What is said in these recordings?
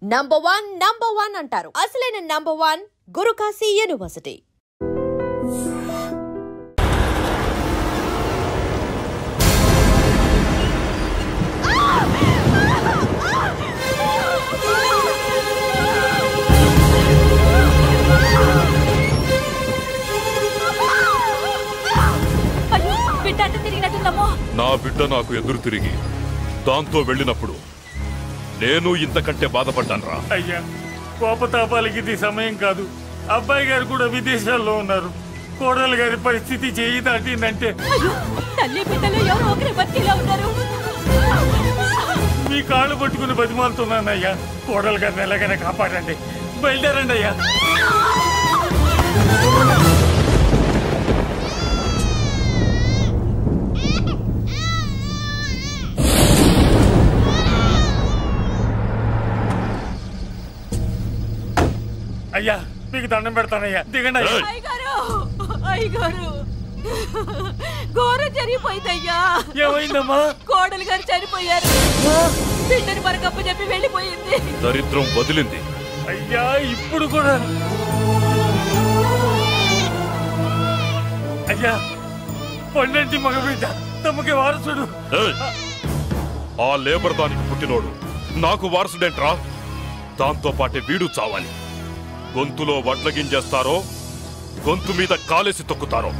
Number one అంటారు. అసలైన number 1 Guru Kashi university. నా బిడ్డ నాకు ఎదురు తిరిగి దాంతో వెళ్ళినప్పుడు నేను ఇంతకంటే బాధపడ్డానురా. అయ్యా, కోపతాపాలకి ఇది సమయం కాదు. అబ్బాయి గారు కూడా విదేశాల్లో ఉన్నారు. కోడలు గారి పరిస్థితి చేయి దాటిందంటే మీ కాళ్ళు పట్టుకుని బతిమాలుతున్నానయ్యా. కోడలు గారిని ఎలాగైనా కాపాడండి. బయలుదేరండి అయ్యా. అయ్యా, మీకు దండం పెడతానయ్యా, దిగండి అయ్యా. అయ్యగారు, ఘోరం జరిగిపోయిందయ్యా. ఏమైందమ్మా? కోడలు గారు చనిపోయారు. బిడ్డని మరకప్ప చెప్పి వెళ్ళిపోయింది. దరిద్రం వదిలింది. అయ్యా, ఇప్పుడు కూడా అయ్యా, పొన్నంటి మగబిడ్డ తమకి వారసుడు. ఆ లేబర్ దానికి పుట్టినోడు నాకు వారసుడేంట్రా? దాంతో పాటే వీడు చావాలి. గొంతులో వడ్లగింజేస్తారో గొంతు మీద కాలేసి తొక్కుతారో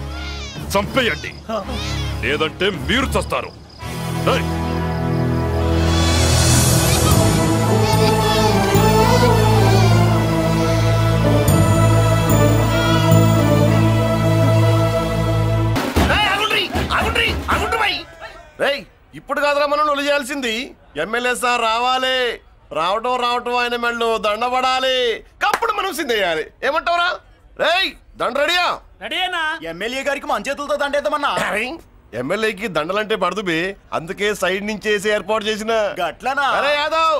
చంపేయండి, లేదంటే మీరు చస్తారు. ఇప్పుడు కాదురా మనం నొలి చేయాల్సింది. ఎమ్మెల్యే సార్ రావాలి. రావటం ఆయన మెళ్ళు దండపడాలి. కప్పుడు మనం సిందేయాలి. ఏమంటావురా? రేయ్, దండ రెడీయా? రెడీనా? ఎమ్మెల్యే గారికి మన చేతులతో దండేద్దామన్నా. ఎమ్మెల్యేకి దండలంటే పడదు బే, అందుకే సైడ్ నుంచి వేసి ఏర్పాటు చేసిన. గట్లనా? అరే యాదవ్,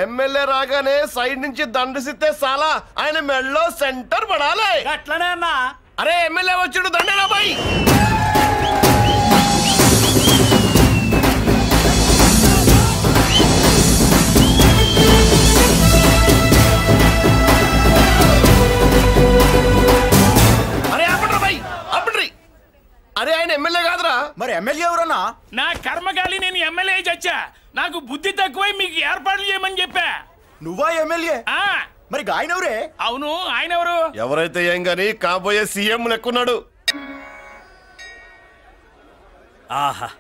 ఎమ్మెల్యే రాగానే సైడ్ నుంచి దండసిస్తే చాలా ఆయన మెళ్ళో సెంటర్ పడాలి. గట్లనే అన్నా. అరే ఎమ్మెల్యే వచ్చాడు, దండేనా బాయ్. అరే ఆయన ఎమ్మెల్యే కాదురా. మరి ఎమ్మెల్యే ఎవరన్నా? నా కర్మగాలి, నేను ఎమ్మెల్యే చచ్చా. నాకు బుద్ధి తక్కువై మీకు ఏర్పాట్లు చేయమని చెప్పా. నువ్వా ఎమ్మెల్యే? మరి ఆయన ఎవరే? అవును, ఆయన ఎవరు? ఎవరైతే ఏం గాని కాబోయే సీఎం లెక్కున్నాడు. ఆహా,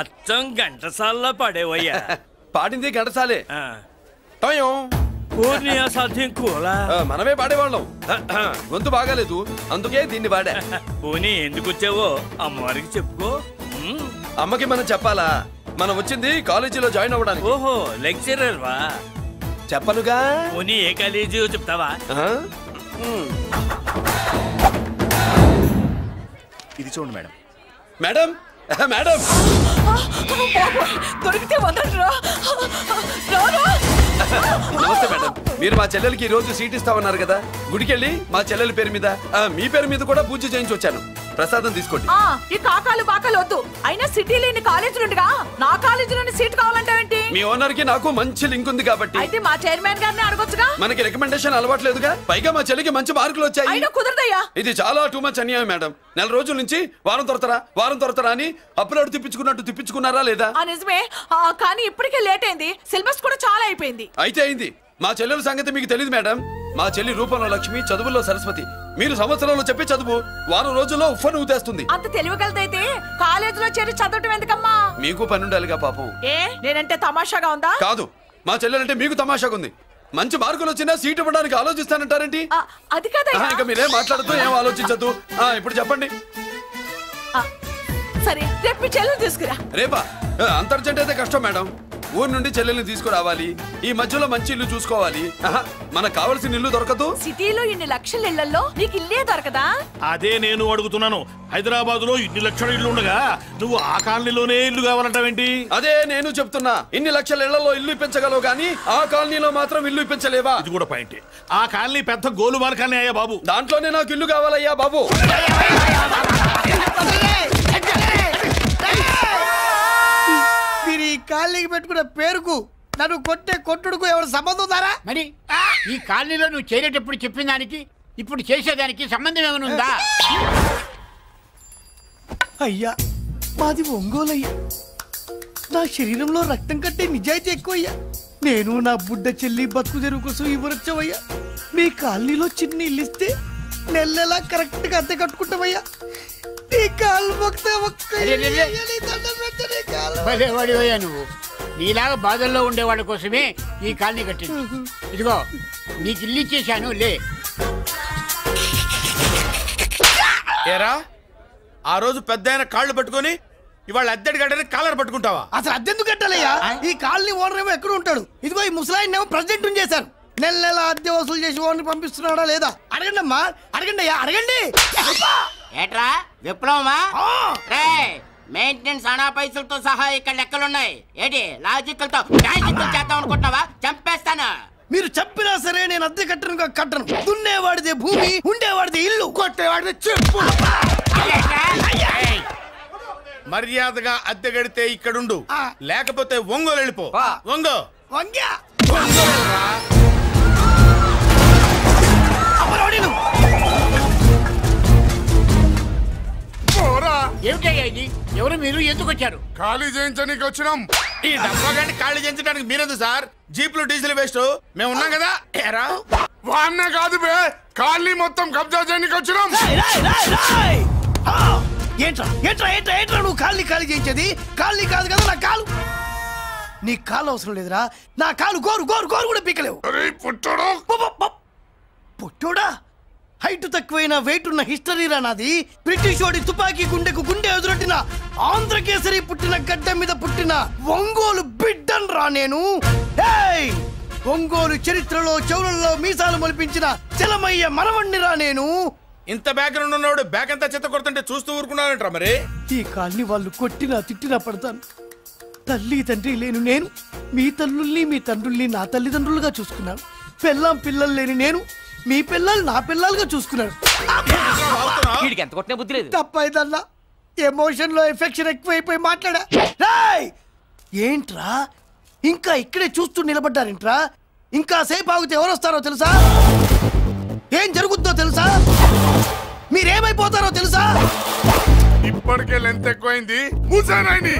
అచ్చం ఘంటసాల్లో పాడేవయ్యా. పాడింది ఘంటసాలే. సాధ్యం కూలా మనమే పాడేవాళ్ళం. గొంతు బాగాలేదు, అందుకే దీన్ని పాడా. పోనీ ఎందుకు వచ్చావో అమ్మవారికి చెప్పుకో. అమ్మకి మనం చెప్పాలా? మనం వచ్చింది కాలేజీలో జాయిన్ అవ్వడానికి. ఓహో, లెక్చరర్ వా? చెప్పనుగా. పోనీ ఏ కాలేజీ చెప్తావా? ఇది చూడండి మేడం. మేడం మేడం దొరికితే నమస్తే మేడం. మీరు మా చెల్లెలకి ఈ రోజు సీట్ ఇస్తామన్నారు కదా, గుడికెళ్ళి మా చెల్లెల పేరు మీద మీ పేరు మీద కూడా పూజ చేయించి వచ్చాను. ప్రసాదం తీసుకోండి. ఈ కాకాలు బాకాలు వద్దు. అయినా సిటీలో ఇన్ని కాలేజీలుండగా నా కాలేజీలోని సీట్ కావాలంటావేంటి? మీ ఓనర్ కి నాకు మంచి లింక్ ఉంది కాబట్టి. అయితే మా చైర్మన్ గారిని అడగొచ్చుగా. మనకి రికమెండేషన్ అలవాట్లేదుగా. పైగా మా చెల్లికి మంచి మార్కులు వచ్చాయి. అయినా కుదరదయ్యా. ఇది చాలా టూ మచ్ అన్యాయం మేడం. నెల రోజుల నుంచి వారం తొరతరా అని అప్లోడ్ తిప్పించుకున్నట్టు తిప్పించుకున్నారా లేదా? నిజమే, కానీ ఇప్పటికే లేట్ అయింది. సిలబస్ కూడా చాలా అయిపోయింది. అయితే అయింది. మా చెల్లెల సంగతి మీకు తెలియదు మేడం. మా చెల్లి రూపంలో లక్ష్మి, చదువుల్లో సరస్వతి. మీరు సంవత్సరంలో చెప్పి చదువు వారం రోజుల్లో ఉఫ్ఫను ఊతేస్తుంది. అంత తెలివిగలదైతే కాలేజీలో చేరి చదవటం ఎందుకమ్మా? మీకు పని ఉండాలిగా పాపం. నేనంటే తమాషాగా ఉందా? కాదు, మా చెల్లెలంటే మీకు తమాషాగా ఉంది. మంచి మార్కులు వచ్చినా సీట్ ఇవ్వడానికి ఆలోచిస్తానంటారేంటి? అది కాదయ్యా. ఇంకా మీరేం మాట్లాడుతూ ఏం ఆలోచించద్దు. ఇప్పుడు చెప్పండి. సరే, రేపు మీ చెల్లెలు తీసుకురా. రేపా? అంత అర్జెంట్ అయితే కష్టం మేడం. ఊరు నుండి చెల్లెల్ని తీసుకురావాలి. ఈ మధ్యలో మంచి ఇల్లు చూసుకోవాలి. మనకు కావాల్సిన ఇల్లు దొరకదు. సిటీలో ఇన్ని లక్షల ఇళ్లలో నీకు ఇల్లే దొరకదా? అదే నేను అడుగుతున్నాను. హైదరాబాద్ లో ఇన్ని లక్షల ఇల్లు ఉండగా నువ్వు ఆ కాలనీలోనే ఇల్లు కావాలంటావేంటి? అదే నేను చెప్తున్నా. ఇన్ని లక్షల ఇళ్లలో ఇల్లు ఇప్పించగలవు గానీ ఆ కాలనీలో మాత్రం ఇల్లు ఇప్పించలేవా? ఇది కూడా పాయింట్. ఆ కాలనీ పెద్ద గోలుమార్ కాలనీ అయ్యా బాబు. దాంట్లోనే నాకు ఇల్లు కావాలయ్యా బాబు. కాలనీకి పెట్టుకున్న పేరుకు నన్ను కొట్టే కొట్టుడుకు ఎవరు సంబంధం ఉందారా? మరి ఈ కాలనీలో నువ్వు చేరేటప్పుడు చెప్పిన దానికి ఇప్పుడు చేసేదానికి సంబంధం ఏమైనా ఉందా? అయ్యా మాది ఒంగోలు అయ్యా. నా శరీరంలో రక్తం కట్టే నిజాయితీ ఎక్కువ అయ్యా. నేను నా బుడ్డ చెల్లి బతుకు తెరువు కోసం ఇవ్వరొచ్చావయ్యా. మీ కాలనీలో చిన్న ఇల్లు ఇస్తే నెలలా కరెక్ట్ గా అద్దె కట్టుకుంటామయ్యా. నీ కాలు భలేవాడివయ్యా నువ్వు. నీలాగా బాధల్లో ఉండేవాళ్ళ కోసమే ఈ కాలనీ కట్టింది. ఇదిగో నీకు ఇల్లు ఇచ్చేశాను లే. ఏరా ఆ రోజు పెద్ద ఆయన కాళ్ళు పట్టుకొని ఇవాళ అద్దెడి గడ్డని కాలర్ పట్టుకుంటావా? అసలు అద్దెందుకు కట్టాలయ్యా? ఈ కాలనీ ఓనర్ ఏమో ఎక్కడ ఉంటాడు? ఇదిగో ఈ ముసలాయిన్ ఏమో ప్రెసిడెంట్ చేశారు. నెల నెల అద్దె వసూలు చేసి ఓనర్ పంపిస్తున్నాడా లేదా అడగండి అమ్మా. అడగండి అయ్యా అడగండి. ఏట్రా విప్లవమా? మెయింటెనెన్స్ అనా పైసలతో సహా ఇక్కడ లెక్కలున్నాయి. ఏంటి లాజికల్ తో మ్యాజికల్ చేద్దాం అనుకుంటున్నావా? చంపేస్తాను. మీరు చెప్పినా సరే నేను అద్దె కట్టను. దున్నేవాడిదే భూమి, ఉండేవాడిదే ఇల్లు, కొట్టేవాడిదే చెప్పు. మర్యాదగా అద్దె గడితే ఇక్కడుండు, లేకపోతే ఒంగోలు వెళ్ళిపో. ఒంగో ఏమిటయ్యా ఇది? ఎవరు మీరు? ఎందుకు వచ్చారు? ఖాళీ చేయించడానికి వచ్చినాం. ఈ డబ్బా గంట ఖాళీ చేయించడానికి మీరెందు సార్? జీప్లు డీజిల్ వేస్ట్, మేము ఉన్నాం కదా. ఏరా వాన్న కాదు బే, ఖాళీ మొత్తం కబ్జా చేయడానికి వచ్చినాం. ఏంట్రా నువ్వు ఖాళీ చేయించేది? ఖాళీ కాదు కదా నా కాలు. నీ కాలు అవసరం లేదురా. నా కాలు గోరు కూడా పీకలేవు. పుట్టోడా హైట్ తక్కువైన వెయిట్ ఉన్న హిస్టరీరా నాది. బ్రిటిష్ వాడి తుపాకీ గుండెకు గుండె ఎదురొట్టిన ఆంధ్రకేసరి పుట్టిన గడ్డ మీద పుట్టిన ఒంగోలు బిడ్డన్ రా నేను. ఒంగోలు చరిత్రలో చౌరల్లో మీసాలు మొలిపించిన చలమయ్య మనవణ్ణి రా నేను. ఇంత బ్యాక్గ్రౌండ్ ఉన్నవాడు బ్యాక్ అంతా చెత్త కొడుతుంటే చూస్తూ ఊరుకున్నారంట. మరి ఈ కాల్ని వాళ్ళు కొట్టినా తిట్టినా పడతాను. తల్లి తండ్రి లేను నేను మీ తల్లుల్ని మీ తండ్రుల్ని నా తల్లిదండ్రులుగా చూసుకున్నాను. పెళ్ళాం పిల్లలు లేని నేను మీ పిల్లలు నా పిల్లలుగా చూసుకున్నాను. తప్పైదల్లా ఎమోషన్ లో ఎఫెక్షన్ ఎక్కువైపోయి మాట్లాడా. ఏంట్రా ఇంకా ఇక్కడే చూస్తూ నిలబడ్డారేంట్రా? ఇంకా సేపు ఆగితే ఎవరు వస్తారో తెలుసా? ఏం జరుగుద్దో తెలుసా? మీరేమైపోతారో తెలుసా? ఇప్పటికే లెంత్ ఎక్కువైంది. మూసానాయని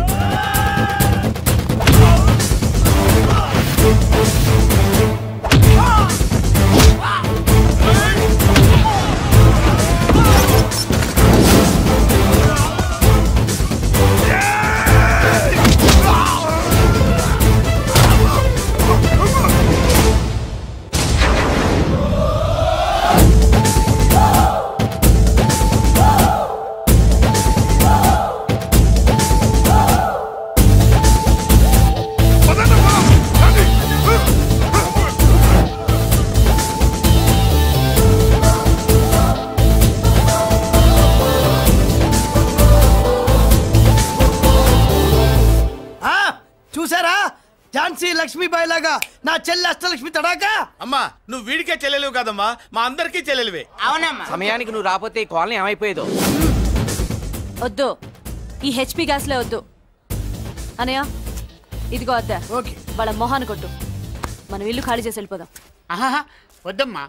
చూసారా? ఝాన్సీ లక్ష్మీబాయి లాగా నా చెల్లి అష్టలక్ష్మి తడాకా. అమ్మా నువ్వు వీడికే చెల్లెలివి కాదమ్మా, మా అందరికీ చెల్లెలివే. అవునమ్మా. సమయానికి నువ్వు రాకపోతే ఈ కాలనీ ఏమైపోయేదో. వద్దు, ఈ హెచ్పి గ్యాస్లే వద్దు. అనయ్య ఇదిగో అద్దా. ఓకే, వాళ్ళ మొహాన్ని కొట్టు. మనం ఇల్లు ఖాళీ చేసి వెళ్ళిపోదాం. ఆహా వద్దమ్మా.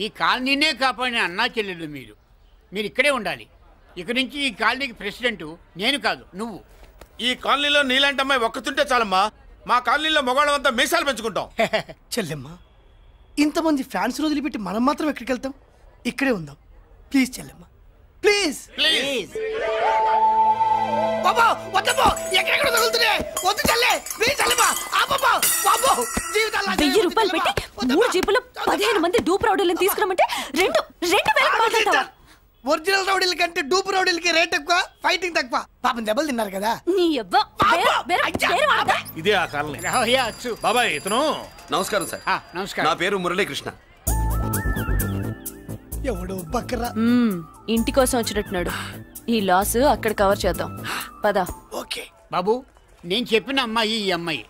ఈ కాలనీనే కాపాడిన అన్నా చెల్లెలు మీరు ఇక్కడే ఉండాలి. ఇక నుంచి ఈ కాలనీకి ప్రెసిడెంట్ నేను కాదు నువ్వు. ఈ కాలనీలో నీలాంటి అమ్మాయి ఒక్కతుంటే చాలమ్మా. మా కాలనీలో మొగాళ్ళంతా మీసాలు పెంచుకుంటాం. చెల్లెమ్మ, ఇంతమంది ఫ్యాన్స్ వదిలిపెట్టి మనం మాత్రం ఎక్కడికి వెళ్తాం? ఇక్కడే ఉందాం ప్లీజ్ చెల్లెమ్మ, ప్లీజ్. బాబా వద్దమ్మా, ఎక్కడెక్కడ తగులుతున్నాయి. వద్దు చెల్లె, ప్లీజ్ చెల్లెమ్మ. బాబు 1000 రూపాయలు పెట్టి 3 జీపులు 15 మంది డూప్ రౌడీలను తీసుకురామంటే 2000 మాట్లాడతావా? ఒరిజినల్ రౌడీల కంటే డూప్ రౌడీలకి రేట్ ఎక్కువ, ఫైటింగ్ తక్కువ. పాపం దెబ్బలు తిన్నారు కదా. ఇదే ఆ కాలనీ. బాబాయ్ ఇతను. నమస్కారం సార్. నమస్కారం. నా పేరు మురళీకృష్ణ. ఎవడు బక్కరా ఇంటి కోసం వచ్చినట్టున్నాడు. ఈ లాస్ అక్కడ కవర్ చేద్దాం పదా. ఓకే బాబు, నేను చెప్పిన అమ్మాయి ఈ అమ్మాయి.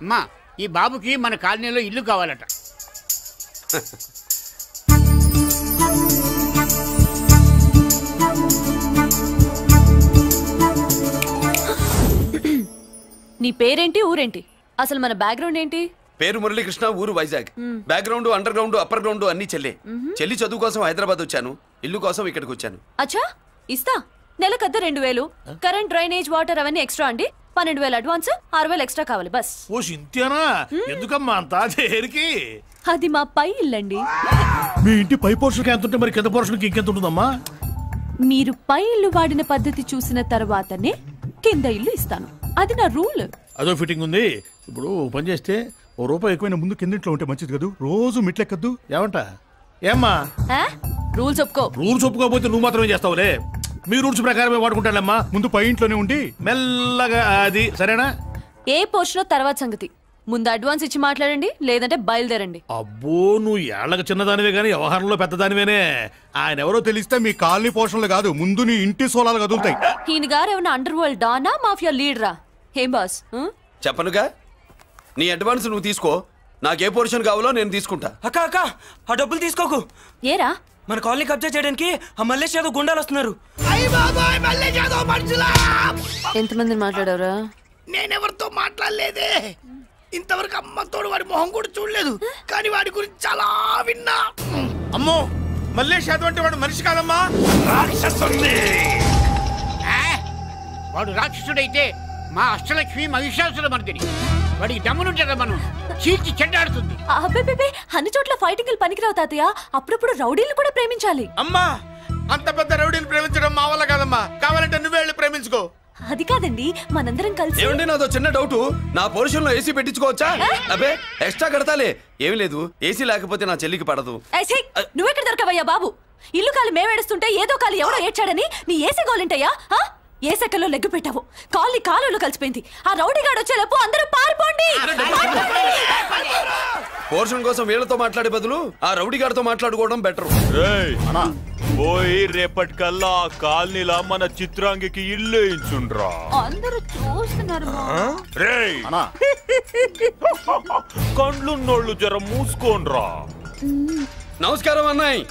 అమ్మా, ఈ బాబుకి మన కాలనీలో ఇల్లు కావాలట. నీ పేరేంటి ఊరేంటి? అసలు మన బ్యాక్గ్రౌండ్ ఏంటి? పేరు మురళీకృష్ణ, ఊరు Vizag. Background, under ground, upper ground అన్ని చెల్లె. చెల్లి చదువు కోసం హైదరాబాద్ వచ్చాను, ఇల్లు కోసం ఇక్కడికి వచ్చాను. అచ్చా, ఇస్తా. నెలకద్ద 2000, కరెంట్, డ్రైనేజ్, వాటర్ అవన్నీ ఎక్స్ట్రా అండి. 12,000 అడ్వాన్స్, 6,000 ఎక్స్ట్రా కావాలి బస్. ఓ సింత్యానా, ఎందుకమ్మా అంత దేనికి? అది మా పై ఇల్లండి. మీ ఇంటి పై పోర్షన్కి ఎంత ఉంటే మరి కింద పోర్షన్కి ఇంకెంత ఉంటుందమ్మా? మీరు పై ఇల్లు వాడిన పద్ధతి చూసిన తర్వాతనే కింద ఇల్లు ఇస్తాను. అది నా రూల్. అదో ఫిట్టింగ్ ఉంది. ఇప్పుడు పని చేస్తే ₹1 ఎక్కువైనా ముందు కిందింట్లో ఉంటే మంచిది కదా, రోజు మెట్లెక్కద్దు. ఏమంట? ఏమ్మా రూల్స్ ఒప్పుకో. రూల్స్ ఒప్పుకోకపోతే నువ్వు మాత్రమే చేస్తావులే. మీ రూల్స్ ప్రకారమే వాడుకుంటానమ్మా. ముందు పై ఇంట్లోనే ఉండి మెల్లగా అది సరేనా? ఏ పోర్షన్ తర్వాత సంగతి. ముందు అడ్వాన్స్ ఇచ్చి మాట్లాడండి, లేదంటే బయలుదేరండి. అబ్బో, నువ్వు ఏళ్ళకి చిన్నదానివే గానీ వ్యవహారంలో పెద్దదానివేనే. ఆయన ఎవరో తెలిస్తే మీ కాలనీ పోషణలు కాదు, ముందు నీ ఇంటి సోలాలు కదులుతాయి. ఈయన గారు ఏమన్నా అండర్ వరల్డ్ డానా, మాఫియా లీడరా? ఏం బాస్? చెప్పనుగా, నీ అడ్వాన్స్ నువ్వు తీసుకో, నాకే పోర్షన్ కావాలో నేను తీసుకుంటా. అక్క అక్క, ఆ డబ్బులు తీసుకోకు. ఏరా? మన కాలనీ కబ్జా చేయడానికి ఆ మల్లేష్ యాదవ్ గుండాలు వస్తున్నారు. ఎంతమంది మాట్లాడారా? నేనెవరితో మాట్లాడలేదే. ఇంతవరకు అమ్మతోడు వాడి మొహం కూడా చూడలేదు, కానీ వాడి గురించి చాలా విన్నా. అమ్మో, మల్లేష్ యాదవ్ అంటే వాడు మనిషి కాదమ్మా, రాక్షసుని. వాడు రాక్షసుడైతే మా అష్టలక్ష్మి మహిషాసుల మర్దిని. వాడికి దమ్మునుంటారా మనం చీల్చి చెడ్డాడుతుంది. అబ్బే, అన్ని చోట్ల ఫైటింగ్ పనికిరావు తాతయ్య. అప్పుడప్పుడు రౌడీలు కూడా ప్రేమించాలి. అమ్మా, అంత పెద్ద రౌడీని ప్రేమించడం మా వల్ల కాదమ్మా. కావాలంటే నువ్వే వెళ్ళి ప్రేమించుకో. అది కాదండి, మనందరం కలిసి. ఏమండి, నాదో చిన్న డౌట్. నా పోర్షన్ లో ఏసీ పెట్టించుకోవచ్చా? అబ్బే, ఎక్స్ట్రా కడతాలే. ఏమి లేదు, ఏసీ లేకపోతే నా చెల్లికి పడదు. నువ్వెక్కడ దొరకవయ్యా బాబు? ఇల్లు కాలు మేమేడుస్తుంటే ఏదో కాలు ఎవరో ఏడ్చాడని నీ ఏసీ గోలింటయ్యా? ఏ సెకల్లో లెగ్గు పెట్టావు, కాలి కాలులో కలిసిపోయింది. ఆ రౌడీగాడు వచ్చేలోపు అందరూ పారిపోండి. పోర్షన్ కోసం వీళ్ళతో మాట్లాడే బదులు ఆ రౌడీ గారితో మాట్లాడుకోవడం బెటర్. పోయి రేపటికల్లా ఆ కాలనీలా మన చిత్రాంగికి ఇల్లు ఇచ్చుండ్రా. అందరూ చూస్తున్నారు. రేయ్, కండ్లున్నోళ్ళు జర మూసుకోండ్రా. నమస్కారం అన్నాయ్.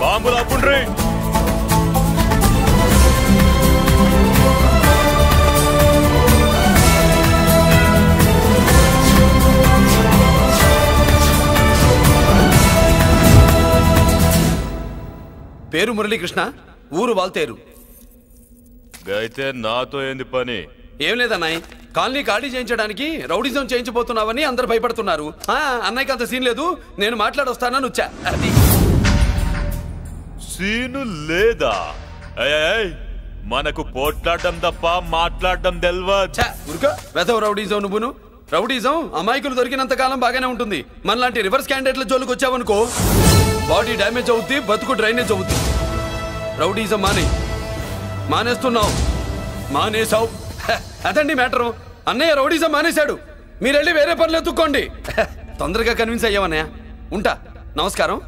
బాంబులు ఆపుండ్రీ. పేరు మురళీకృష్ణ, ఊరు వాల్తేరు. అయితే నాతో ఏంది పని? ఏం లేదన్నాయ్, కాలనీ ఖాళీ చేయించడానికి రౌడిజం చేయించబోతున్నావని అందరు భయపడుతున్నారు. అన్నయ్యకి అంత సీన్ లేదు, నేను మాట్లాడొస్తానని వచ్చా. అది సీను లేదా? మనకు పోట్లాడడం తప్ప మాట్లాడడం తెల్వదు. వెధవ రౌడీజం నువ్వును. రౌడీజం అమాయకులు దొరికినంత కాలం బాగానే ఉంటుంది. మనలాంటి రివర్స్ క్యాండిడేట్ల జోలికి వచ్చావనుకో, బాడీ డ్యామేజ్ అవుద్ది, బతుకు డ్రైనేజ్ అవుద్ది. రౌడీజం మానేస్తున్నావు, మానేసావు. అదండి మ్యాటరు. అన్నయ్య రౌడీజం మానేశాడు, మీరెళ్ళి వేరే పనులు ఎత్తుక్కోండి. తొందరగా కన్విన్స్ అయ్యావన్నయ్య. ఉంటా, నమస్కారం.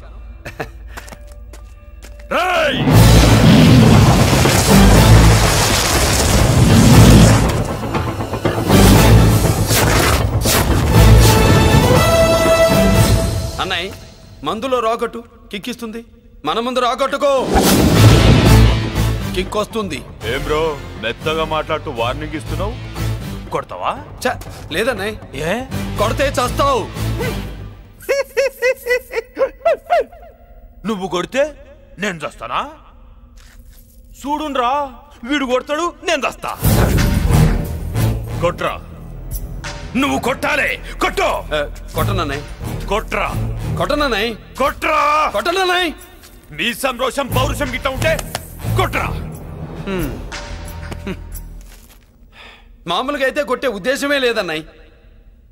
అన్నయ్య, మందులో రాకట్టు కిక్కిస్తుంది, మన ముందు రాకట్టుకో కిక్ వస్తుంది. ఏం బ్రో, మెత్తగా మాట్లాడుతూ వార్నింగ్ ఇస్తున్నావు? కొడతావా? లేదన్నయ్య, ఏ కొడితే చస్తావు. నువ్వు కొడితే నేను చస్తానా? చూడుండ్రా, వీడు కొడతాడు, నేను చస్తా. కొట్రా, నువ్వు కొట్టాలి. కొట్టు. కొట్టనన్నయ్య. కొట్రా. కొట్టనన్నయ్య. కొట్రా. కొట్టనన్నయ్య. మీ సంరోషం పౌరుషం గిట్ట ఉంటే కొట్రా. మామూలుగా అయితే కొట్టే ఉద్దేశమే లేదన్నయ్య.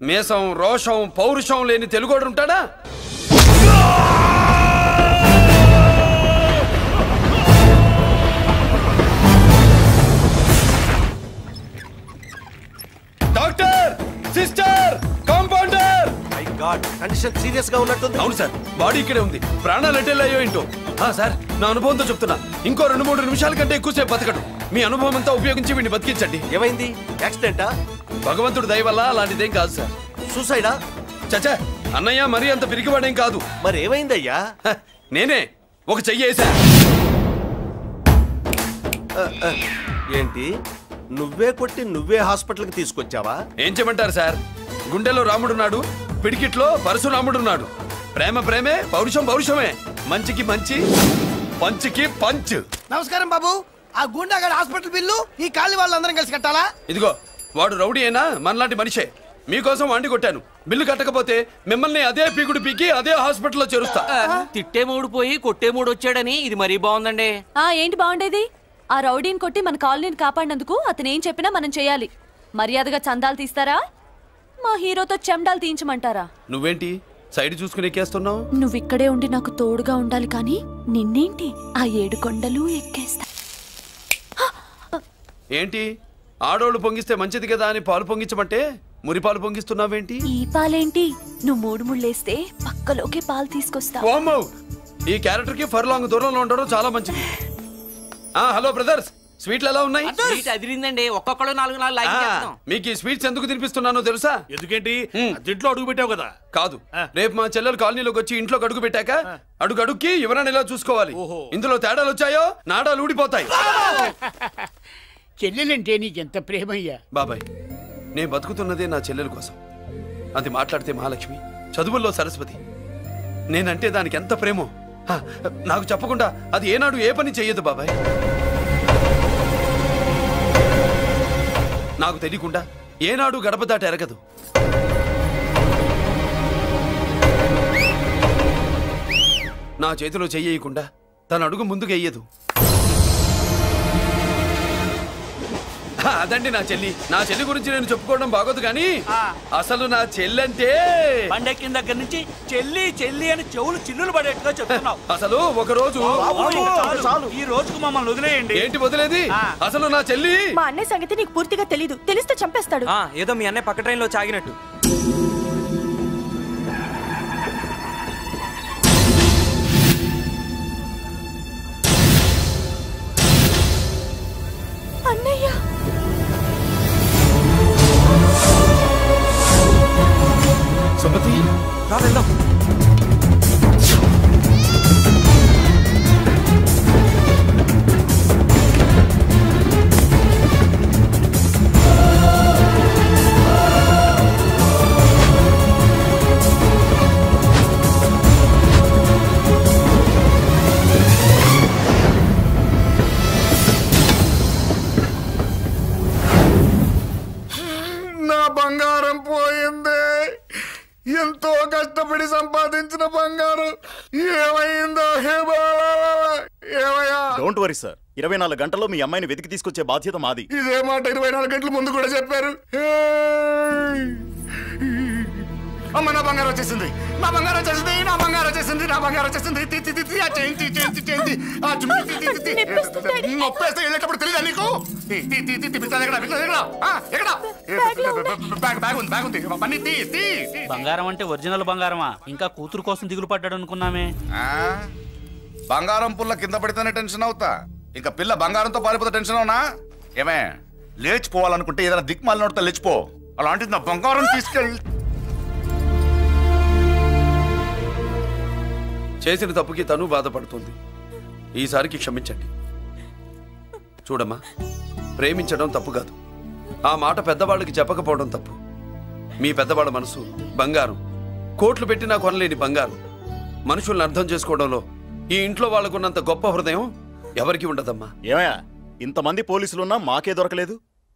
మేషం, రోషం, పౌరుషం లేని తెలుగోడు ఉంటాడా? Doctor, sister, compounder. My God, condition serious గా ఉన్నట్టుంది. అవును సార్, బాడీ ఇక్కడే ఉంది. ప్రాణాలు ఎట్టెళ్ళాయో ఏంటో. సార్ నా అనుభవంతో చెప్తున్నా ఇంకో 2-3 నిమిషాల కంటే ఎక్కువసేపు బతకడు. మీ అనుభవం అంతా ఉపయోగించి వీడిని బతికించండి. ఏమైంది? యాక్సిడెంటా? భగవంతుడు దయ వల్ల అలాంటిదేం కాదు సార్. సూసైడా? చచ్చా అన్నయ్య మరీ అంత పిరికివాడేం కాదు. మరి ఏమైందయ్యా? నేనే ఒక చెయ్యి వేసా. ఏంటి నువ్వే కొట్టి నువ్వే హాస్పిటల్కి తీసుకొచ్చావా? ఏం చేయమంటారు సార్, గుండెలో రాముడున్నాడు, పిడికిట్లో పరశురాముడున్నాడు. ప్రేమ ప్రేమే, పౌరుషం పౌరుషమే, మంచికి మంచి, పంచికి పంచ్. నమస్కారం బాబు. ఆ గుండాగడ్ హాస్పిటల్ బిల్లు ఈ కాలి వాళ్ళందరం కలిసి కట్టాలా? ఇదిగో వాడు రౌడీ అయినా మనలాంటి మనిషే. మీకోసం వండి కొట్టాను. బిల్లు కట్టకపోతే మిమ్మల్ని అదే పీకుడు పీకి అదే హాస్పిటల్లో చేరుస్తా. తిట్టే మూడు పోయి కొట్టే మూడు వచ్చాడని ఇది మరీ బాగుందండి. ఏంటి బాగుండేది? ఆ రౌడీని కొట్టి మన కాలనీని కాపాడినందుకు అతను ఏం చెప్పినా మనం చేయాలి. మర్యాదగా చందాలు తీస్తారా, మా హీరోతో చెండాలు తీయించమంటారా? నువ్వేంటి సైడ్ చూసుకుని ఎక్కేస్తున్నావు? నువ్విక్కడే ఉండి నాకు తోడుగా ఉండాలి కానీ నిన్నేంటి ఆ 7 కొండలు ఎక్కేస్తా. ఏంటి ఆడోళ్ళు పొంగిస్తే మంచిది కదా అని పాలు పొంగించమంటే మురిపాలు పొంగిస్తున్నావేంటి? ఈ పాలేంటి? నువ్వు 3 ముళ్ళేస్తే పక్కలోకే పాలు తీసుకొస్తా. ఈ క్యారెక్టర్ కి ఫర్ లాంగ్ దూరంలో ఉండడం చాలా మంచిది. హలో బ్రదర్స్, స్వీట్లు ఎలా ఉన్నాయి? స్వీట్ అదిరిందండి. ఒక్కొక్కడు 4 లైక్ చేస్తాం. మీకు ఈ స్వీట్స్ ఎందుకు తినిపిస్తున్నానో తెలుసా? ఎందుకేంటి? ఇంట్లో అడుగు పెట్టావు కదా. కాదు, రేపు మా చెల్లెలు కాలనీలోకి వచ్చి ఇంట్లో అడుగు పెట్టాక అడుగు అడుక్కి ఎవరైనా ఇలా చూసుకోవాలి. ఇందులో తేడాలు వచ్చాయో నాడాలు ఊడిపోతాయి. చెల్లెలంటే నీకెంత ప్రేమయ్యా? బాబాయ్, నేను బతుకుతున్నదే నా చెల్లెల కోసం. అది మాట్లాడితే మహాలక్ష్మి, చదువుల్లో సరస్వతి. నేనంటే దానికి ఎంత ప్రేమో నాకు చెప్పకుండా అది ఏనాడు ఏ పని చెయ్యదు బాబాయ్. నాకు తెలియకుండా ఏనాడు గడప దాట ఎరగదు. నా చేతిలో చెయ్యకుండా తన అడుగు ముందుకు వెయ్యదు. అదండి నా చెల్లి. నా చెల్లి గురించి నేను చెప్పుకోవడం బాగోదు కానీ అసలు నా చెల్లి అంటే పండెక్కిన దగ్గర నుంచి చెల్లి చెల్లి అని చెవులు చిల్లులు పడేట్టుగా చెప్తున్నావు. అసలు ఒక రోజు ఈ రోజుకు మమ్మల్ని వదిలేయండి. ఏంటి వదిలేది? అసలు నా చెల్లి. మా అన్నయ్య సంగతి నీకు పూర్తిగా తెలీదు. తెలిస్తే చంపేస్తాడు. ఏదో మీ అన్నయ్య పక్క ట్రైన్ లో చాగినట్టు. అన్నయ్య సుమతి, రా వెళ్దాం. నా బంగారం పోయింది. ఎంతో కష్టపడి సంపాదించిన బంగారం ఏమైందో? ఏమయ్యా? డోంట్ వరీ సార్, 24 గంటల్లో మీ అమ్మాయిని వెతికి తీసుకొచ్చే బాధ్యత మాది. ఇదే మాట 24 గంటల ముందు కూడా చెప్పారు. అమ్మ, నా బంగారం వచ్చేసింది, నా బంగారం వచ్చేసింది, నా బంగారం వచ్చేసింది, నా బంగారం వచ్చేసింది. నొప్పేస్తే వెళ్ళేటప్పుడు తెలియదా నీకు? బంగారం అంటే ఒరిజినల్ బంగారమా? ఇంకా కూతురు కోసం దిగులు పడ్డాడు అనుకున్నామే. బంగారం పుల్ల కింద పడితేనే టెన్షన్ అవుతా, ఇంకా పిల్ల బంగారంతో పారిపోతే టెన్షన్ అవునా? ఏమే, లేచిపోవాలనుకుంటే ఏదైనా దిక్మాల నోడితే లేచిపో. అలాంటిది నా బంగారం తీసుకెళ్ళి. చేసిన తప్పుకి తను బాధపడుతుంది. ఈసారికి క్షమించండి. చూడమ్మా, ప్రేమించడం తప్పు కాదు. ఆ మాట పెద్దవాళ్ళకి చెప్పకపోవడం తప్పు. మీ పెద్దవాళ్ళ మనసు బంగారం. కోట్లు పెట్టినా కొనలేని బంగారం. మనుషుల్ని అర్థం చేసుకోవడంలో ఈ ఇంట్లో వాళ్ళకున్నంత గొప్ప హృదయం ఎవరికి ఉండదమ్మా. ఏమయ్యా, ఇంతమంది పోలీసులున్నా మాకే దొరకలేదు.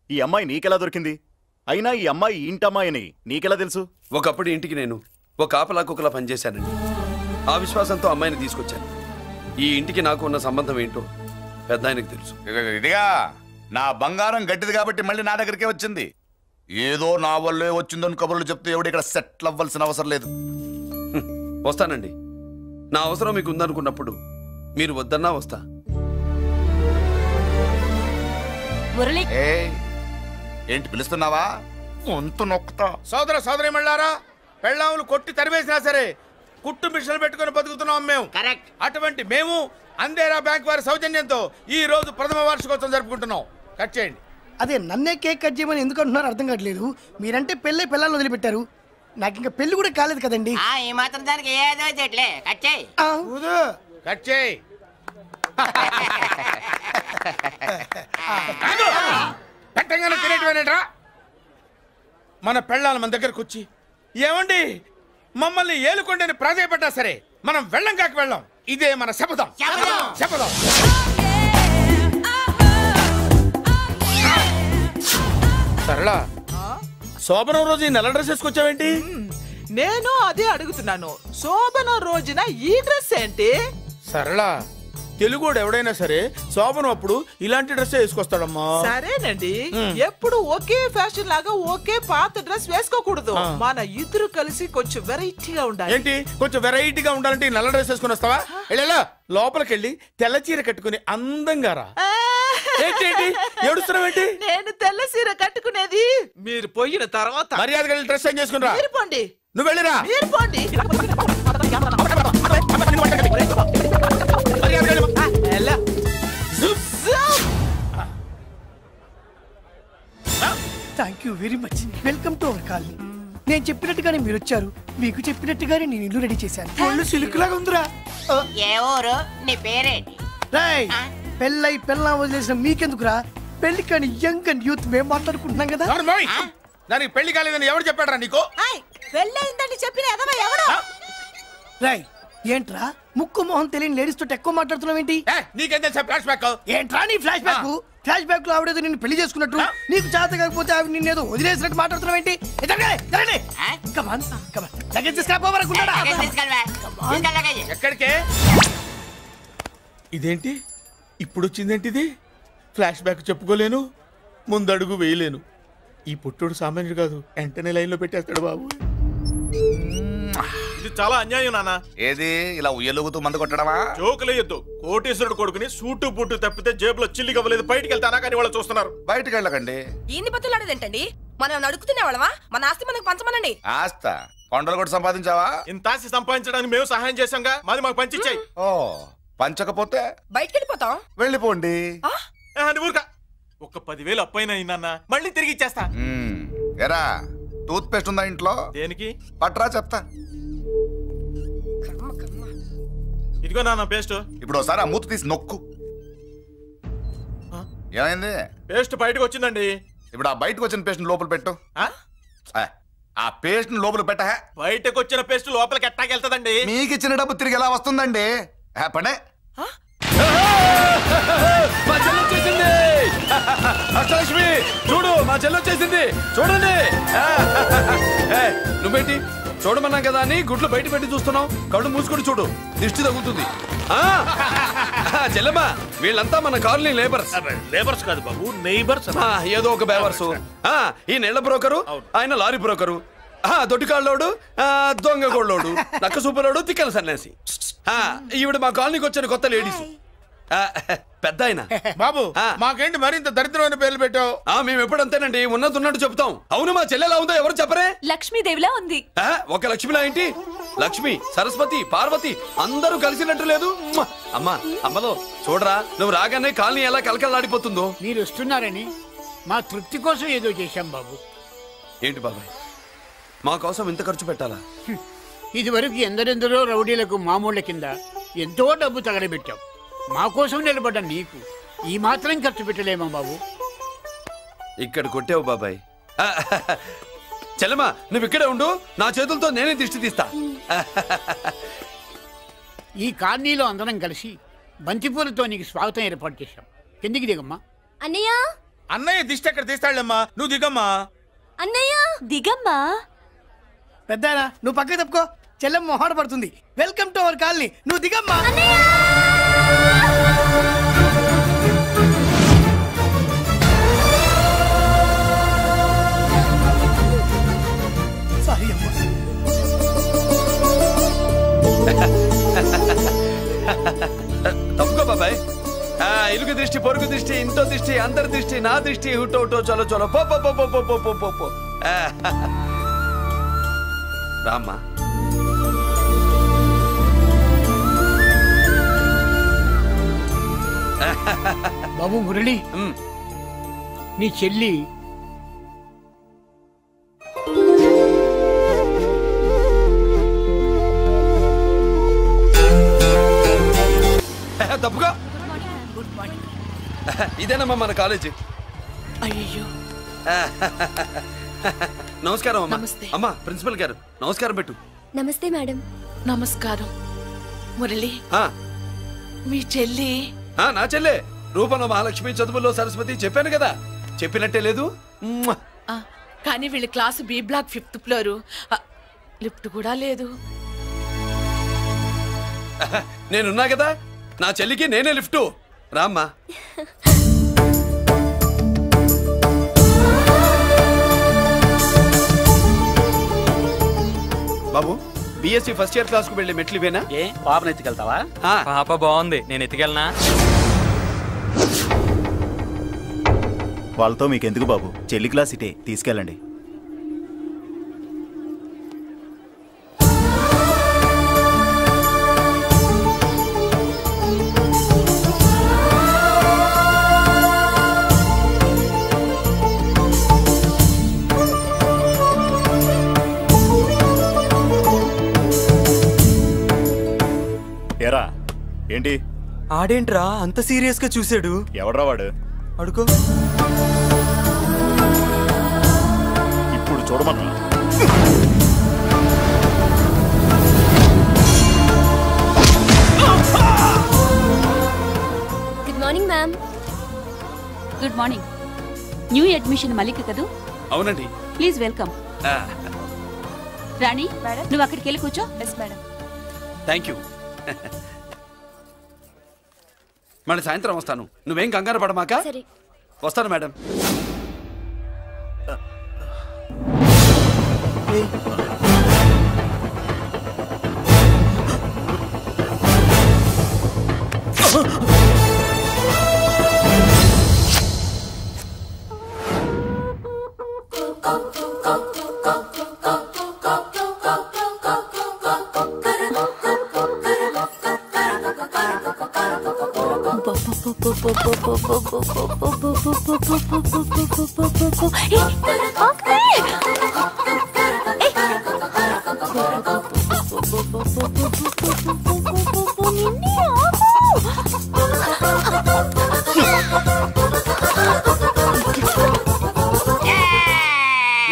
ఈ అమ్మాయి నీకెలా దొరికింది? అయినా ఈ అమ్మాయి ఇంటమ్మాయిని నీకెలా తెలుసు? ఒకప్పుడు ఇంటికి నేను ఒక కాపలా కుక్కలా పనిచేశానండి. ఆ విశ్వాసంతో అమ్మాయిని తీసుకొచ్చాను. ఈ ఇంటికి నాకు ఉన్న సంబంధం ఏంటో పెద్ద ఆయనకు తెలుసు. ఇదిగా నా బంగారం గట్టిది కాబట్టి మళ్ళీ నా దగ్గరికే వచ్చింది. ఏదో నా వల్లే వచ్చిందని కబుర్లు చెప్తే ఎవడు ఇక్కడ సెటిల్ అవ్వాల్సిన అవసరం లేదు. వస్తానండి. నా అవసరం మీకు ఉందనుకున్నప్పుడు మీరు వద్దన్నా వస్తా. ఏంటి పిలుస్తున్నావా? వంతు నొక్కుతా. సోదర సోదరి మళ్ళారా, పెళ్ళాములు కొట్టి తరివేసినా సరే కుట్టు మిషన్లు పెట్టుకుని బతుకుతున్నాం మేము. కరెక్ట్. అటువంటి మేము అందేరా బ్యాంక్ వారి సౌజన్యంతో ఈ రోజు ప్రథమ వార్షికోత్సవం జరుపుకుంటున్నాం. కట్ చేయండి. అదే నన్నే కేక్ కట్ చేయమని ఎందుకు అంటున్నారు అర్థం కావట్లేదు. మీరంటే పెళ్ళై పిల్లలు వదిలిపెట్టారు, నాకు ఇంకా పెళ్లి కూడా కాలేదు కదండి. ఈ మాత్రం దానికి ఏదో చెట్లే కట్ చేయి. కట్ చేయి. పెట్టంగానే తినేటివేనేట్రా? మన పెళ్ళాలు మన దగ్గరకు వచ్చి ఏమండి మమ్మల్ని ఏలుకొండని ప్రాధాయపడ్డా సరే మనం వెళ్ళం కాక వెళ్ళం. ఇదే మన శపథం. శపథం. సరళ, శోభనం రోజు ఈ నల్ల డ్రెస్ వేసుకొచ్చావేంటి? నేను అదే అడుగుతున్నాను. శోభన రోజున ఈ డ్రెస్ ఏంటి? సరళ, తెలుగుడు ఎవడైనా సరే శోభనం అప్పుడు ఇలాంటి డ్రెస్ వేసుకొస్తాడమ్మా. సరేనండి, ఎప్పుడు ఒకే ఫ్యాషన్ లాగా ఒకే పాత డ్రెస్ వేసుకోకూడదు. మన ఇద్దరు కలిసి కొంచెం వెరైటీగా ఉండాలి. ఏంటి కొంచెం వెరైటీగా ఉండాలంటే ఈ నల్ల డ్రెస్ వేసుకుని వస్తావా? వెళ్ళా లోపలికి వెళ్ళి తెల్ల చీర కట్టుకుని అందంగా రా. ఏంటి ఏడుస్తున్నావేంటి? నేను తెల్ల చీర కట్టుకునేది మీరు పోయిన తర్వాత. మర్యాదగా వెళ్ళి డ్రెస్ చేంజ్ చేసుకుని రా. మీరు పోండి. నువ్వు వెళ్ళిరా. మీరు పోండి. Thank you very much. Welcome to our colony. నేను చెప్పినట్టుగానే మీరు వచ్చారు, మీకు చెప్పినట్టుగానే నేను ఇల్లు రెడీ చేశాను. ఒళ్ళు సిల్క్ లాగా ఉందిరా. ఏ ఊరు? నీ పేరేంటి? రాయ్, పెళ్ళై పెళ్ళా వదిలేసిన మీకెందుకురా? పెళ్లి కాని యంగ్ అండ్ యూత్ మేము మాట్లాడుకుంటున్నాం కదా. దానికి పెళ్లి కాలేదని ఎవరు చెప్పాడరా నీకు? పెళ్ళయిందని చెప్పిన ఎదవ ఎవడు? రాయ్, ఏంట్రా ముక్కు మొహం తెలియని లేడీస్ తోటి ఎక్కువ మాట్లాడుతున్నావు ఏంటి? నీకేం తెలుసా ఫ్లాష్ బ్యాక్? ఏంట్రా నీ ఫ్లాష్ బ్యాక్? ఫ్లాష్ బ్యాక్ లో ఆవిడేదో నిన్ను పెళ్లి చేసుకున్నట్టు, నీకు చేత కాకపోతే ఆవిడ నిన్నేదో వదిలేసినట్టు మాట్లాడుతున్నావు ఏంటి? ఎక్కడికే? ఇదేంటి ఇప్పుడు వచ్చిందేంటి? ఇది ఫ్లాష్ బ్యాక్ చెప్పుకోలేను, ముందడుగు వేయలేను. ఈ పుట్టుడు సామాన్యుడు కాదు, వెంటనే లైన్ లో పెట్టేస్తాడు బాబు. ఇది చాలా అన్యాయం నాన్న. ఏది ఇలా ఉయ్యలుగుతూ మందు కొట్టడమా? జోకులేయొద్దు. కోటేశ్వరుడు కొడుకుని సూటు బుట్టు తప్పితే జేబులో చిల్లి కవ్వలేదు, బయటికి వెళ్తానా కానీ వాళ్ళు చూస్తున్నారు. బయటికి వెళ్ళకండి. ఏంది బతులాడేదేంటండి? మనం నడుకుతునే వాళ్ళమా? మన ఆస్తి మనకు పంచమనండి. ఆస్త కొండలు కూడా సంపాదించావా? ఇంత ఆస్తి సంపాదించడానికి మేము సహాయం చేశాంగా, మాది మాకు పంచిచ్చాయి. ఓ, పంచకపోతే బయటికి వెళ్ళిపోతాం. వెళ్ళిపోండి. ఊరుకా. ఒక 10,000 అప్పైనా నాన్న, మళ్ళీ తిరిగి ఇచ్చేస్తా. ఎరా, టూత్ పేస్ట్ ఉందా ఇంట్లో? దేనికి? పట్రా చెప్తా. ఇదిగో నాన్న పేస్ట్. ఇప్పుడు ఒకసారి ఆ మూత తీసి నొక్కు. ఏమైంది? పేస్ట్ బయటకు వచ్చిందండి. ఇప్పుడు ఆ బయటకు వచ్చిన పేస్ట్ లోపల పెట్టు. ఆ పేస్ట్ లోపల పెట్ట. బయటకు వచ్చిన పేస్ట్ లోపలికి ఎట్టాకెళ్తదండి? మీకు ఇచ్చిన డబ్బు తిరిగి ఎలా వస్తుందండి? పడే. మా చెల్లొచ్చేసింది. అష్టలక్ష్మి చూడు, మా చెల్లొచ్చేసింది చూడండి. నువ్వేంటి చూడమన్నాం కదా అని గుడ్లు బయట పెట్టి చూస్తున్నావు? కళ్ళు మూసుకొని చూడు, దిష్టి తగ్గుతుంది. చెల్లెమ్మా, వీళ్ళంతా మన కాలనీ లేబర్స్. లేబర్స్ కాదు బాబు, నైబర్స్. ఏదో ఒక బేవర్సు. ఈ నెల బ్రోకరు, ఆయన లారీ బ్రోకరు, దొడ్డికాళ్ళోడు, దొంగ గోళ్ళోడు, నక్క సూపరోడు, తిక్కల సన్యాసి. ఈవిడ మా కాలనీకి వచ్చిన కొత్త లేడీస్. పెద్ద ఆయన. బాబు, మాకేంటి మరింత దరిద్రమైన పేర్లు పెట్టావు? మేము ఎప్పుడంతేనండి, ఉన్నట్టు చెప్తాం. అవును, మా చెల్లెలా ఉందో ఎవరు చెప్పరే? లక్ష్మీదేవిలా ఉంది. ఒక లక్ష్మిలా ఏంటి? లక్ష్మి, సరస్వతి, పార్వతి అందరూ కలిసినట్టు లేదు. అమ్మా, అమ్మలో చూడరా, నువ్వు రాగానే కాలనీ ఎలా కలకలాడిపోతుందో. మీరు వస్తున్నారని మా తృప్తి కోసం ఏదో చేశాం బాబు. ఏంటి బాబాయ్, మా కోసం ఇంత ఖర్చు పెట్టాలా? ఇదివరకు ఎందరెందరో రౌడీలకు మామూళ్ళ కింద ఎంతో డబ్బు తగలబెట్టాం. మా కోసం నిలబడ్డ నీకు ఈ మాత్రం ఖర్చు పెట్టలేమా బాబు? ఇక్కడ కొట్టావు బాబాయ్. చెల్లెమ్మా, నువ్వు ఇక్కడే ఉండు, నా చేతులతో నేనే దిష్టి తీస్తా. ఈ కాలనీలో అందరం కలిసి బంతిపూలతో నీకు స్వాగతం ఏర్పాటు చేశాం. కిందికి దిగమ్మా. అన్నయ్య, అన్నయ్య దిష్టి ఎక్కడ తీస్తాడమ్మా? నువ్వు దిగమ్మా. అన్నయ్య దిగమ్మా. పెద్దనా, నువ్వు పక్కకి తప్పుకో, చెల్లెమ్మ మొహాట పడుతుంది. వెల్కమ్ టు అవర్ కాలనీ, నువ్వు దిగమ్మా. సారీ అమ్మా. తప్పుకో బాబాయ్. ఇలుగు దృష్టి, పొరుగు దృష్టి, ఇంట్లో దృష్టి, అందరి దృష్టి, నా దృష్టి, హుటో హుటో చలో చలో పో పో పో పో పో పో పో పో. రామ్మా. బాబు మురళి నీ చెల్లి తప్పుగా ఇదేనమ్మా మన కాలేజీ. అయ్యో నమస్కారం అమ్మా. నమస్తే. అమ్మా ప్రిన్సిపల్ గారు నమస్కారం పెట్టు. నమస్తే మేడం. నమస్కారం. మురళి ఆ, మీ చెల్లి నా చెల్లె రూపంలో మహాలక్ష్మి, చదువుల్లో సరస్వతి చెప్పాను కదా, చెప్పినట్టే లేదు. కానీ వీళ్ళ class B block 5th floor. Lift కూడా లేదు. నేనున్నా కదా, నా చెల్లికి నేనే లిఫ్ట్. రామ్మా. బాబు బిఎస్సి ఫస్ట్ ఇయర్ క్లాస్ కు వెళ్ళి మెట్లు ఇవేనా? ఏ పాపను ఎత్తుకెళ్తావా? పాప బాగుంది, నేను ఎత్తుకెళ్ళనా? వాళ్ళతో మీకెందుకు బాబు, చెల్లి క్లాస్ ఇటే, తీసుకెళ్ళండి. ఏరా ఏంటి ఆడేంట్రా అంత సీరియస్ గా చూసాడు? ఎవడ్రా వాడు? అడుకో. ఇప్పుడు చూడమన్నా. Good morning ma'am. Good morning. New admission Malik కదూ? అవునండి. Please welcome. రాణి నువ్వు అక్కడికి వెళ్ళి కూర్చో. Yes madam. Thank you. మళ్ళీ సాయంత్రం వస్తాను, నువ్వేం కంగారు పడమాక. వస్తాను మేడం.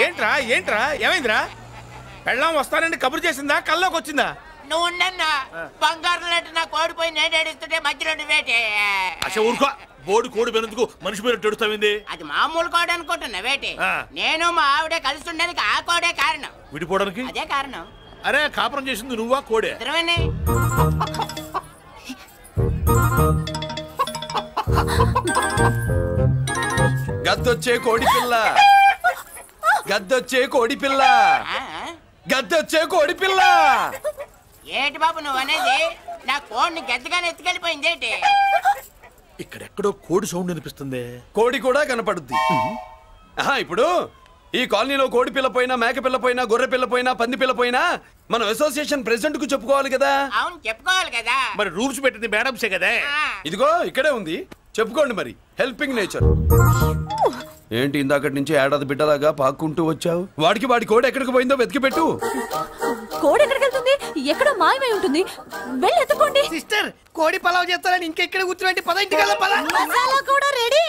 ఏంట్రా ఏంట్రా ఏమైందిరా? పెళ్ళాం వస్తానండి కబురు చేసిందా, కల్లోకి వచ్చిందా? నువ్వు ఉండన్నా బంగారు లాంటి నా కోడిపోయి నేను ఏడుస్తుంటే మధ్యలో నువ్వేటే. అసలు ఊరుకో, బోర్డు కోడి పెనందుకు మనిషి మీద తెడుస్తావింది. అది మామూలు కోడి అనుకుంటున్నా వేటి. నేను మా ఆవిడే కలిసి ఉండడానికి ఆ కోడే కారణం. విడిపోవడానికి అదే కారణం. అరే కాపురం చేసింది నువ్వా కోడే? ఇద్దరమేనే. గద్దొచ్చే కోడి పిల్ల, గద్దొచ్చే కోడి పిల్ల, గద్దొచ్చే కోడి పిల్ల. ఏటి బాబు నువ్వు అనేది? నా కోడిని గద్దగానే ఎత్తుకెళ్ళిపోయింది ఏంటి? ఇక్కడెక్కడో కోడి సౌండ్ అనిపిస్తుంది. కోడి కూడా కనపడుద్ది. ఇప్పుడు ఈ కాలనీలో కోడి పిల్ల పోయినా, మేక పిల్ల పోయినా, గొర్రె పిల్ల పోయినా, పంది పిల్ల పోయినా మనం అసోసియేషన్ ప్రెసిడెంట్ కు చెప్పుకోవాలి కదా. అవును చెప్పుకోవాలి కదా. మరి రూల్స్ పెట్టింది మేడంసే కదా. ఇదిగో ఇక్కడే ఉంది, చెప్పుకోండి మరి. Helping nature. ఏంటి ఇందాకటి నుంచి ఏడాది బిడ్డలాగా పాక్కుంటూ వచ్చావు? వాడి కోడి ఎక్కడికి పోయిందో వెతికి పెట్టు. కోడి ఎక్కడికి వెళ్తుంది? ఎక్కడో మాయమై ఉంటుంది, వెళ్ళి ఎత్తుకోండి. సిస్టర్ కోడి పలావ్ చేస్తారని ఇంకెక్కడ కూర్చోండి, పద ఇంటికి పద. మసాలా కూడా రెడీ.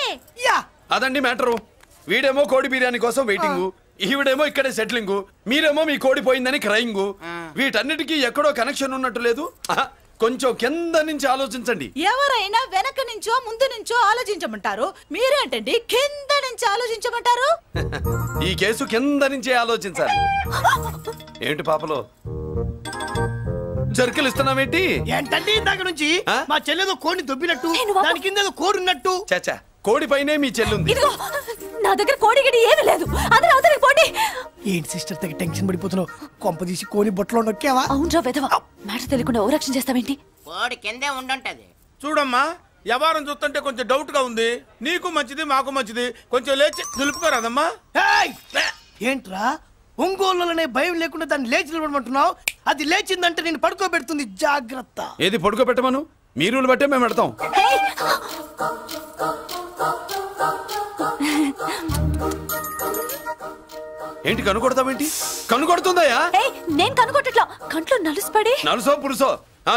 అదండి మ్యాటరు. వీడేమో కోడి బిర్యానీ కోసం వెయిటింగ్, ఈవిడేమో ఇక్కడే సెటిలింగ్, మీరేమో మీ కోడి పోయిందని క్రయింగ్. వీటన్నిటికీ ఎక్కడో కనెక్షన్ ఉన్నట్టు లేదు. కొంచెం కింద నుంచి ఆలోచించండి. ఎవరైనా వెనక నుంచో ముందు నుంచో ఆలోచించమంటారు, మీరేంటండి కింద నుంచి ఆలోచించమంటారు? ఈ కేసు కింద నుంచే ఆలోచించాలి. ఏంటి పాపలో జర్కలు ఇస్తున్నావేంటి? ఏంటంటే ఇందాక నుంచి మా చెల్లెదో కోడిని దొబ్బినట్టు, దాని కింద కోడి ఉన్నట్టు. చాచా, కోడి పైనే మీ చెల్లుంది. నా దగ్గర కోడి గిడి ఏమీ లేదు, అందరూ అవతలికి పోండి. ఏంటి సిస్టర్ తెగ టెన్షన్ పడిపోతున్నావు? కొంప తీసి కోని బొట్టలో నొక్కావా? అవునరా వెధవ, మ్యాటర్ తెలియకుండా ఓరక్షణ చేస్తావేంటి? కోడి కిందే ఉండుంటది. చూడమ్మా, వ్యవహారం చూస్తుంటే కొంచెం డౌట్ గా ఉంది. నీకు మంచిది మాకు మంచిది, కొంచెం లేచి నిలుపుకోరాదమ్మా. ఏంట్రా ఒంగోలులోనే భయం లేకుండా దాన్ని లేచి నిలబడమంటున్నావు? అది లేచిందంటే నేను పడుకోబెడుతుంది, జాగ్రత్త. ఏది పడుకోబెట్టమను? మీ రూల్ బట్టే మేము పెడతాం. ఏంటి కనుకొడతావేంటి? కనుకొడుతుందయ్యా? నేను కనుకొట్టట్లా, కంట్లో నలుసుపడి. నలుసో పురుసో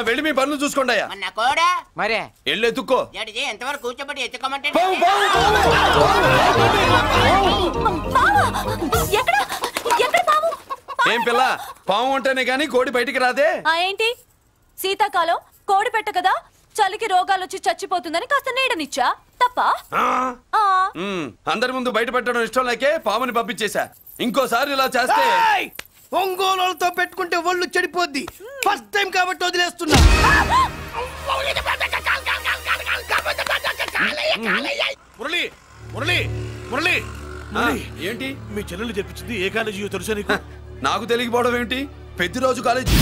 వెళ్ళి మీ పనులు చూసుకోండి అయ్యా. మరే వెళ్ళి ఎత్తుక్కో. ఎంతవరకు కూర్చోబెట్టి ఎత్తుకోమంటే ఏం పిల్ల, పాము ఉంటేనే గాని కోడి బయటికి రాదే. ఏంటి శీతాకాలం కోడి పెట్ట కదా, చలికి రోగాలు వచ్చి చచ్చిపోతుందని కాస్త నీడనిచ్చా తప్ప. అందరి ముందు బయట పెట్టడం ఇష్టం లేకే పాముని పంపించేశా. ఇంకోసారి ఇలా చేస్తే ఒంగోలుతో పెట్టుకుంటే ఒళ్ళు చెడిపోద్ది. ఫస్ట్ టైం కాబట్టి వదిలేస్తున్నా. మురళి మురళి మురళి ఏంటి మీ చెల్లెలు చెప్పించింది ఏ కాలేజీ తెలుసా నీకు? నాకు తెలియకపోవడం ఏంటి? పెద్దిరాజు కాలేజీ.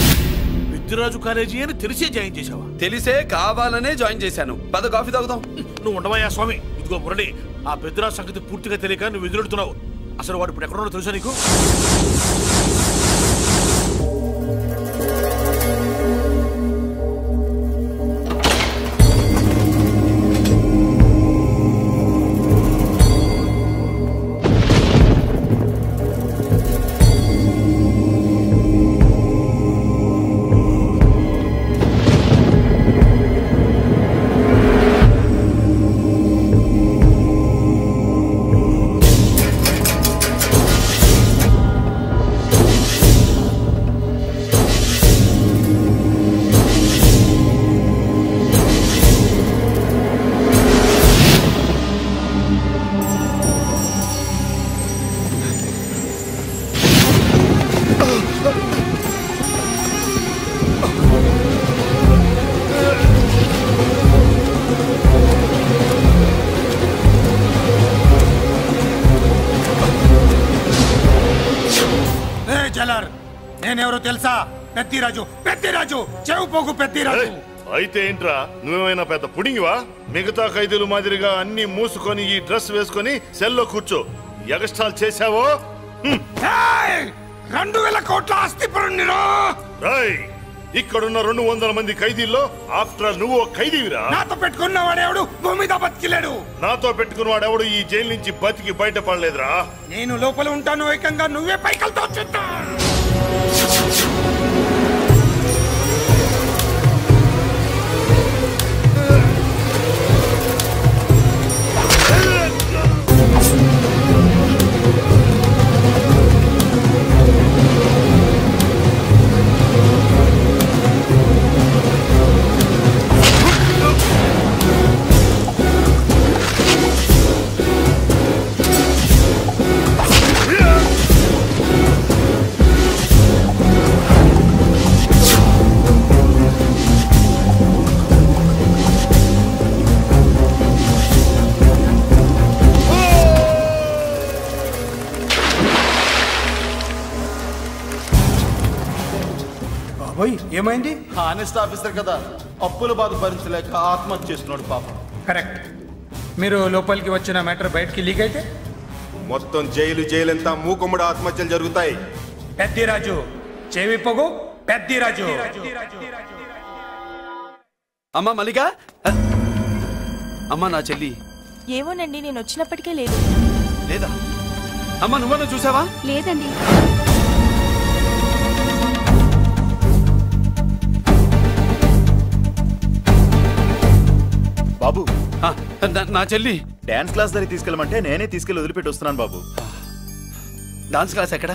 పెద్దిరాజు కాలేజీ అని తెలిసే జాయిన్ చేసావా? తెలిసే కావాలనే జాయిన్ చేశాను. పద కాఫీ తాగుదాం. నువ్వు ఉండవయ్యా స్వామి. ఇదిగో మురళి, ఆ పెద్దిరాజు సంగతి పూర్తిగా తెలియక నువ్వు ఎదురెడుతున్నావు. అసలు వాడు ఇప్పుడు ఎక్కడున్నాడో తెలుసా నీకు? నేనెవరో తెలుసా? పెద్దిరాజు, పెద్దిరాజు, చెవు పోగు పెద్దిరాజు. అయితే ఏంట్రా, నువ్వేమైనా పెద్ద పుడింగివా? మిగతా ఖైదీలు మాదిరిగా అన్ని మూసుకొని ఈ డ్రెస్ వేసుకొని సెల్లో కూర్చో. ఎగస్ట్రాల్ చేశావో 2000 కోట్ల ఆస్తి పరుణ్ణిరా. ఇక్కడున్న 200 మంది ఖైదీల్లో ఆఫ్టర్ నువ్వు ఖైదీవిరా. నాతో పెట్టుకున్నవాడెవడు భూమి మీద బతికిలేడు. నాతో పెట్టుకున్నవాడెవడు ఈ జైలు నుంచి బతికి బయటపడలేదురా. నేను లోపల ఉంటాను, ఏకంగా నువ్వే పైకలతో చూద్దా. ఏమైంది? హానెస్ట్ ఆఫీసర్ కదా, అప్పుల బాధ భరించలేక ఆత్మహత్య చేస్తున్నాడు పాపం. కరెక్ట్. మీరు లోపలికి వచ్చిన మ్యాటర్ బయటికి లీక్ అయితే మొత్తం జైలు అంతా మూకుమ్మడి ఆత్మహత్యలు జరుగుతాయి. పెద్దిరాజు చెవి పొగు, పెద్దిరాజు. అమ్మా మల్లిక, అమ్మా నా చెల్లి. ఏమోనండి, నేను వచ్చినప్పటికే లేదు. లేదా? అమ్మా నువ్వన్నా చూసావా? లేదండి. బాబు, నా చెల్లి డాన్స్ క్లాస్ దగ్గర తీసుకెళ్ళమంటే నేనే తీసుకెళ్ళి వదిలిపెట్టి వస్తున్నాను బాబు. డాన్స్ క్లాస్ ఎక్కడ?